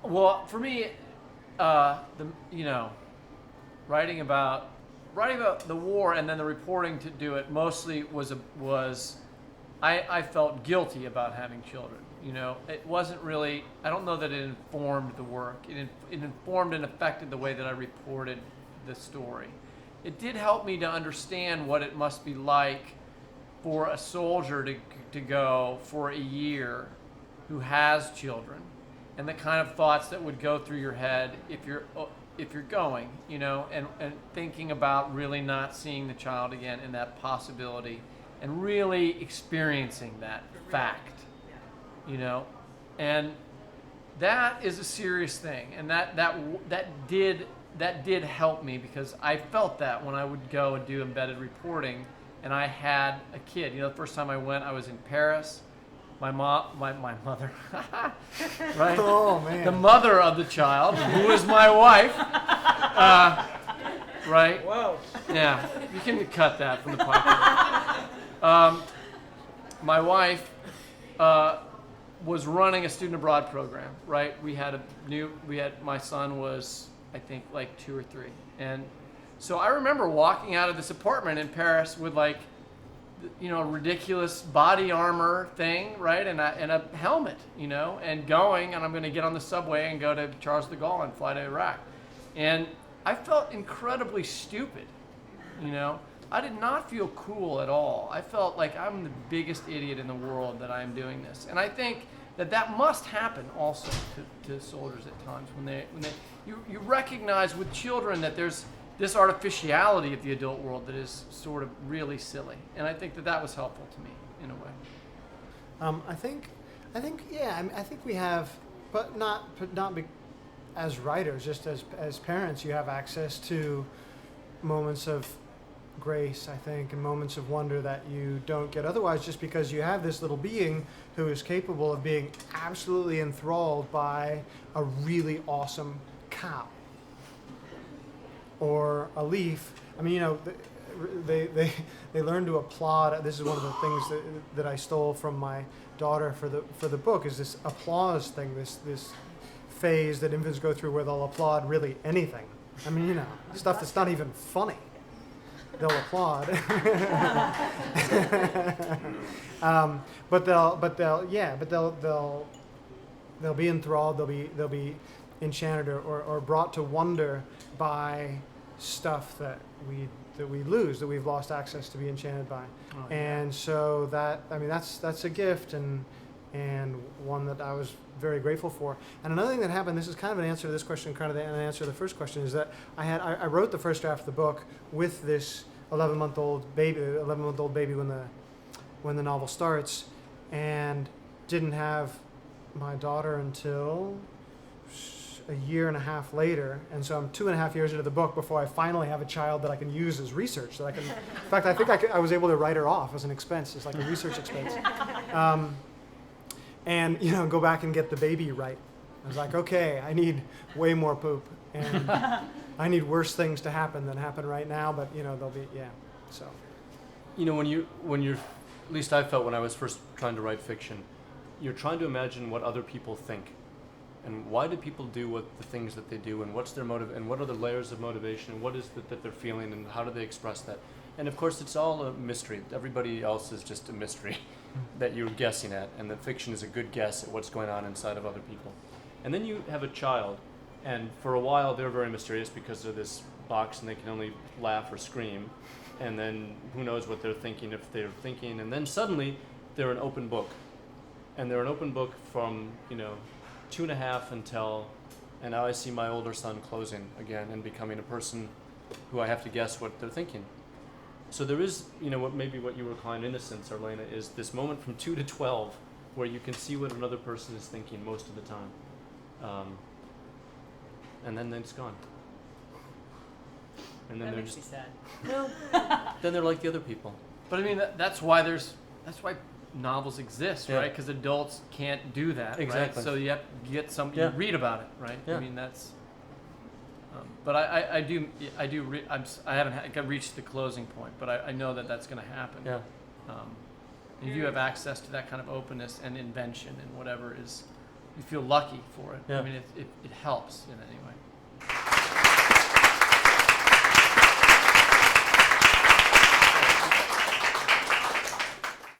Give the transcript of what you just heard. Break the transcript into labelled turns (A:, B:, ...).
A: Well, for me, writing about the war and then the reporting to do it mostly was I felt guilty about having children. It wasn't really. I don't know that it informed the work. It informed and affected the way that I reported the story. It did help me to understand what it must be like for a soldier to go for a year who has children, and the kind of thoughts that would go through your head if you're going, and thinking about really not seeing the child again and that possibility, and really experiencing that fact, and that is a serious thing, and that did help me, because I felt that when I would go and do embedded reporting, and I had a kid. The first time I went, I was in Paris. My mother, right?
B: Oh, man.
A: The mother of the child, who is my wife, right?
C: Whoa.
A: Yeah, you can cut that from the podcast. My wife was running a student abroad program, right? My son was, I think, like 2 or 3. And so I remember walking out of this apartment in Paris with ridiculous body armor thing, right? And a helmet, and going, and I'm going to get on the subway and go to Charles de Gaulle and fly to Iraq. And I felt incredibly stupid, I did not feel cool at all. I felt like I'm the biggest idiot in the world that I'm doing this. And I think that must happen also to soldiers at times when you recognize with children that there's this artificiality of the adult world that is sort of really silly. And I think that was helpful to me in a way.
B: I think we have, but not as writers, just as parents, you have access to moments of grace, I think, and moments of wonder that you don't get otherwise, just because you have this little being who is capable of being absolutely enthralled by a really awesome cow or a leaf. I mean, they learn to applaud. This is one of the things that I stole from my daughter for the book, is this applause thing, this phase that infants go through where they'll applaud really anything. I mean, stuff that's not even funny. They'll applaud. But they'll be enthralled. They'll be enchanted or brought to wonder by stuff that we lose, that we've lost access to be enchanted by. Oh, yeah. And so that's a gift and one that I was very grateful for. And another thing that happened, this is kind of an answer to this question, kind of an answer to the first question, is that I wrote the first draft of the book with this 11-month-old baby when the novel starts, and didn't have my daughter until a year and a half later, and so I'm 2.5 years into the book before I finally have a child that I can use as research. That I can, in fact, I think I was able to write her off as an expense, as like a research expense, and go back and get the baby right. I was like, okay, I need way more poop, and I need worse things to happen than happen right now. But they'll be So,
D: when you're, at least I felt when I was first trying to write fiction, you're trying to imagine what other people think. And why do people do the things that they do, and what's their motive, and what are the layers of motivation, and what is it that they're feeling, and how do they express that? And of course, it's all a mystery. Everybody else is just a mystery that you're guessing at, and the fiction is a good guess at what's going on inside of other people. And then you have a child, and for a while they're very mysterious because they're this box and they can only laugh or scream, and then who knows what they're thinking, if they're thinking, and then suddenly they're an open book. And they're an open book from 2.5 until, and now I see my older son closing again and becoming a person who I have to guess what they're thinking. So there is, what you were calling innocence, Arlena, is this moment from 2 to 12 where you can see what another person is thinking most of the time. And then it's gone. And then
C: that
D: they're
C: makes
D: just
C: me sad.
D: well. Then they're like the other people.
A: But I mean, that's why novels exist,
D: Yeah.
A: right? Because adults can't do that,
D: Exactly.
A: right? So you have to get something.
D: Yeah.
A: You read about it, right?
D: Yeah.
A: I mean, that's. But I haven't reached the closing point, but I know that's going to happen.
D: Yeah.
A: You do have access to that kind of openness and invention and whatever is you feel lucky for it.
D: Yeah.
A: I mean, it helps in any way.